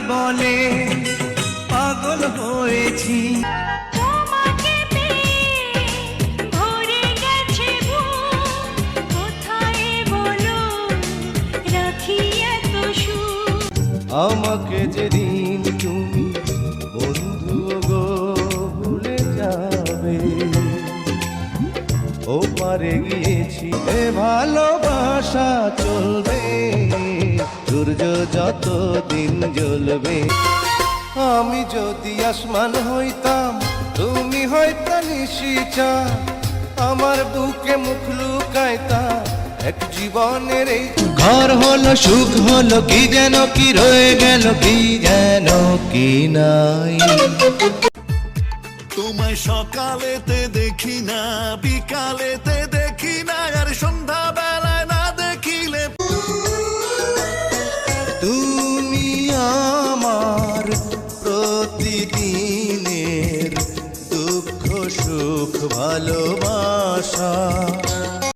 বলে পাগল হয়েছি। তোমাকে পেয়ে ভরে গেছে বুক, কোথায় বলো রাখি এত সুখ। আমাকে যেদিন তুমি বন্ধু গো ভুলে যাবে, ও পারে গিয়েছি এ ভালোবাসা চলবে, সূর্য যত দিন জ্বলবে। আমি যদি আসমান হইতাম তুমি হয়তো নিশিচা, আমার বুকে মুখ লুকাইতা এক জীবনের এই ঘর হলো সুখ হলো কি যেন কি রয়ে গেল কি যেন কি নাই। তোমায় সকালেতে দেখি না, বিকালেতে দেখি না, আর সন্ধ্যা বেলায় না দেখিলে। তুমি আমার প্রতিদিনের দুঃখ সুখ ভালোবাসা।